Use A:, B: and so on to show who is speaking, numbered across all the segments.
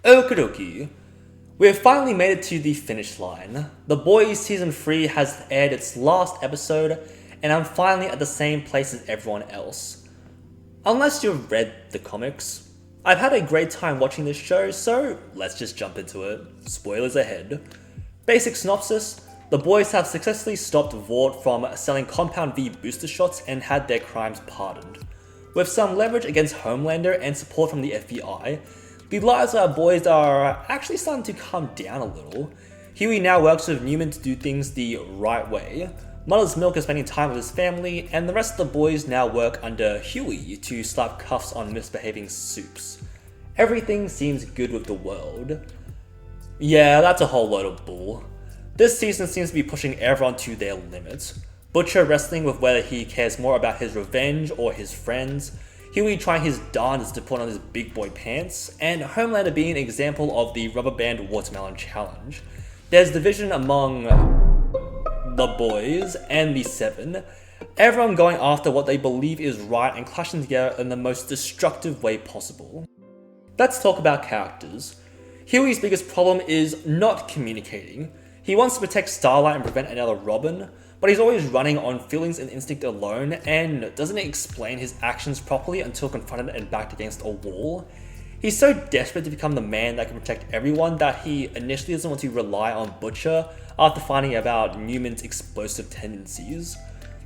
A: Okidoki. We have finally made it to the finish line. The Boys Season 3 has aired its last episode, and I'm finally at the same place as everyone else. Unless you've read the comics. I've had a great time watching this show, so let's just jump into it. Spoilers ahead. Basic synopsis: the boys have successfully stopped Vought from selling Compound V booster shots and had their crimes pardoned. With some leverage against Homelander and support from the FBI, the lives of our boys are actually starting to calm down a little. Hughie now works with Newman to do things the right way. Mother's Milk is spending time with his family, and the rest of the boys now work under Hughie to slap cuffs on misbehaving Soups. Everything seems good with the world. Yeah, that's a whole load of bull. This season seems to be pushing everyone to their limits. Butcher wrestling with whether he cares more about his revenge or his friends, Hughie trying his darndest to put on his big boy pants, and Homelander being an example of the rubber band watermelon challenge. There's division among the boys and the Seven, everyone going after what they believe is right and clashing together in the most destructive way possible. Let's talk about characters. Hughie's biggest problem is not communicating. He wants to protect Starlight and prevent another Robin, but he's always running on feelings and instinct alone and doesn't explain his actions properly until confronted and backed against a wall. He's so desperate to become the man that can protect everyone that he initially doesn't want to rely on Butcher after finding about Newman's explosive tendencies.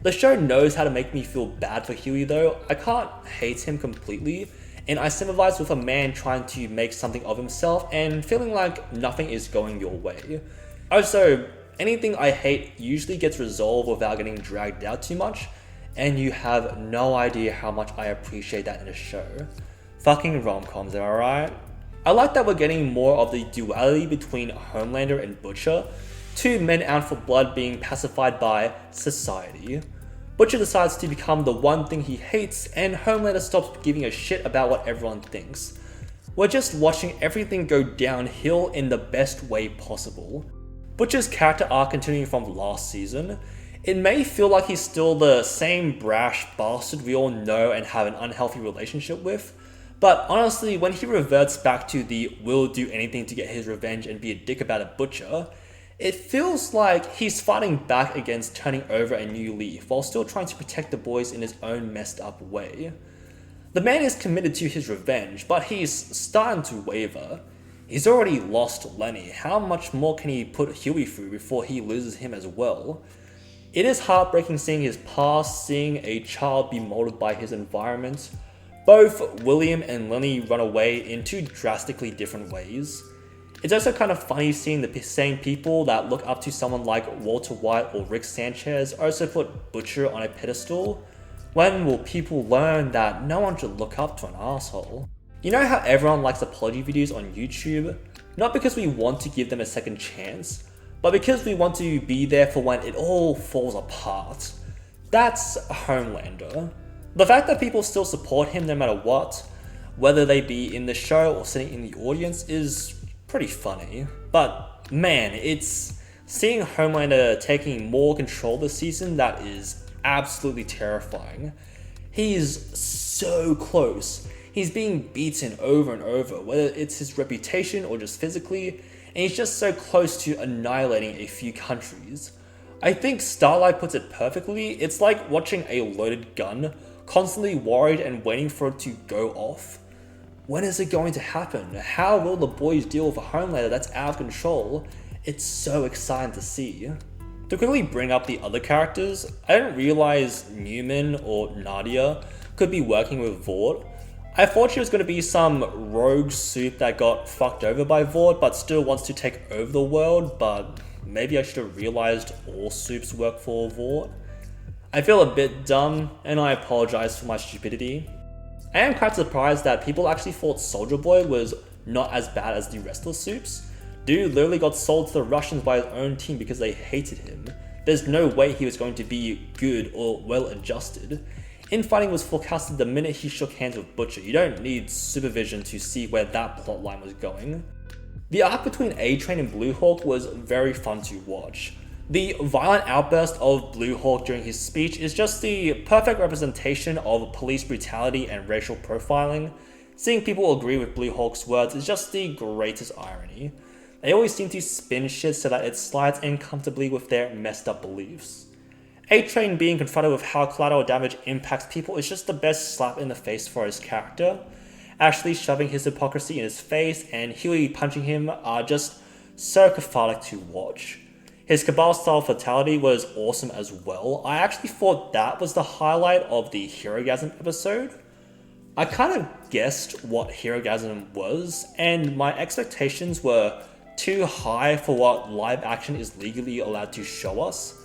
A: The show knows how to make me feel bad for Hughie though. I can't hate him completely, and I sympathize with a man trying to make something of himself and feeling like nothing is going your way. Also, anything I hate usually gets resolved without getting dragged out too much, and you have no idea how much I appreciate that in a show. Fucking rom-coms, am I right? I like that we're getting more of the duality between Homelander and Butcher, two men out for blood being pacified by society. Butcher decides to become the one thing he hates, and Homelander stops giving a shit about what everyone thinks. We're just watching everything go downhill in the best way possible. Butcher's character arc continuing from last season. It may feel like he's still the same brash bastard we all know and have an unhealthy relationship with, but honestly, when he reverts back to the will do anything to get his revenge and be a dick about a Butcher, it feels like he's fighting back against turning over a new leaf while still trying to protect the boys in his own messed up way. The man is committed to his revenge, but he's starting to waver. He's already lost Lenny. How much more can he put Hughie through before he loses him as well? It is heartbreaking seeing his past, seeing a child be molded by his environment. Both William and Lenny run away in two drastically different ways. It's also kind of funny seeing the same people that look up to someone like Walter White or Rick Sanchez also put Butcher on a pedestal. When will people learn that no one should look up to an asshole? You know how everyone likes apology videos on YouTube? Not because we want to give them a second chance, but because we want to be there for when it all falls apart. That's Homelander. The fact that people still support him no matter what, whether they be in the show or sitting in the audience, is pretty funny. But man, it's seeing Homelander taking more control this season that is absolutely terrifying. He's so close. He's being beaten over and over, whether it's his reputation or just physically, and he's just so close to annihilating a few countries. I think Starlight puts it perfectly. It's like watching a loaded gun, constantly worried and waiting for it to go off. When is it going to happen? How will the boys deal with a Homelander that's out of control? It's so exciting to see. To quickly bring up the other characters, I didn't realize Newman or Nadia could be working with Vought. I thought she was going to be some rogue Soup that got fucked over by Vought but still wants to take over the world, but maybe I should have realized all Soups work for Vought. I feel a bit dumb, and I apologize for my stupidity. I am quite surprised that people actually thought Soldier Boy was not as bad as the rest of the Soups. Dude literally got sold to the Russians by his own team because they hated him. There's no way he was going to be good or well adjusted. Infighting was forecasted the minute he shook hands with Butcher. You don't need supervision to see where that plotline was going. The arc between A-Train and Blue Hawk was very fun to watch. The violent outburst of Blue Hawk during his speech is just the perfect representation of police brutality and racial profiling. Seeing people agree with Blue Hawk's words is just the greatest irony. They always seem to spin shit so that it slides in comfortably with their messed up beliefs. A-Train being confronted with how collateral damage impacts people is just the best slap in the face for his character. Ashley shoving his hypocrisy in his face and Hughie punching him are just so cathartic to watch. His Cabal-style fatality was awesome as well. I actually thought that was the highlight of the Herogasm episode. I kind of guessed what Herogasm was, and my expectations were too high for what live action is legally allowed to show us.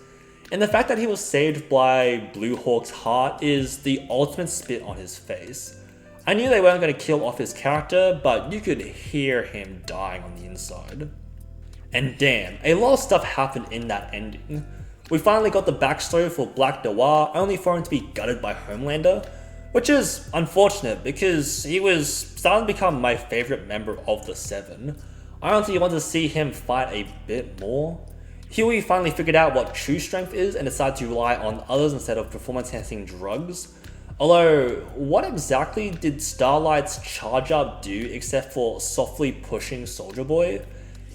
A: And the fact that he was saved by Blue Hawk's heart is the ultimate spit on his face. I knew they weren't going to kill off his character, but you could hear him dying on the inside. And damn, a lot of stuff happened in that ending. We finally got the backstory for Black Noir, only for him to be gutted by Homelander, which is unfortunate because he was starting to become my favourite member of the Seven. I honestly wanted to see him fight a bit more. Hughie finally figured out what true strength is and decided to rely on others instead of performance-enhancing drugs. Although, what exactly did Starlight's charge up do except for softly pushing Soldier Boy?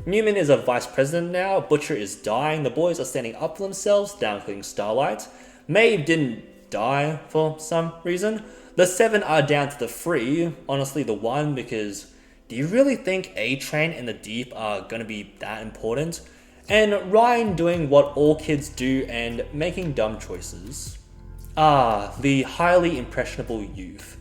A: Newman is a vice president now, Butcher is dying, the boys are standing up for themselves, downclicking Starlight. Maeve didn't die for some reason. The Seven are down to the 3, honestly the 1, because do you really think A-Train and the Deep are gonna be that important? And Ryan doing what all kids do and making dumb choices. The highly impressionable youth.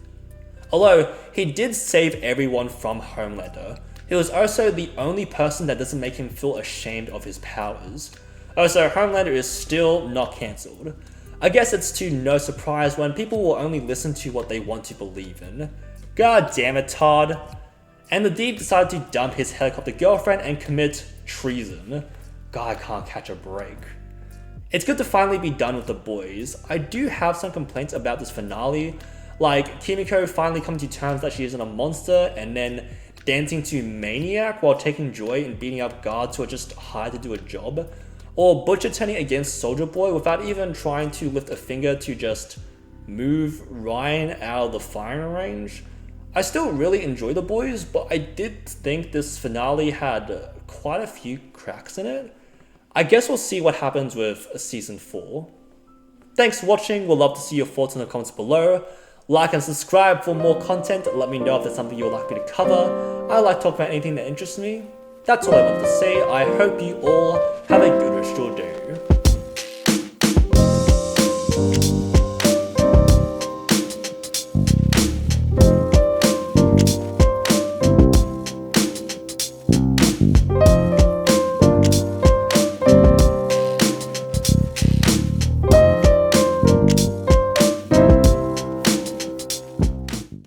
A: Although he did save everyone from Homelander, he was also the only person that doesn't make him feel ashamed of his powers. Also, Homelander is still not cancelled. I guess it's to no surprise when people will only listen to what they want to believe in. God damn it, Todd. And the Deep decided to dump his helicopter girlfriend and commit treason. God, I can't catch a break. It's good to finally be done with the boys. I do have some complaints about this finale, like Kimiko finally coming to terms that she isn't a monster and then dancing to Maniac while taking joy in beating up guards who are just hired to do a job, or Butcher turning against Soldier Boy without even trying to lift a finger to just move Ryan out of the firing range. I still really enjoy the boys, but I did think this finale had quite a few cracks in it. I guess we'll see what happens with season 4. Thanks for watching, we'd love to see your thoughts in the comments below. Like and subscribe for more content, let me know if there's something you would like me to cover. I like talking about anything that interests me. That's all I want to say, I hope you all have a good rest of your day.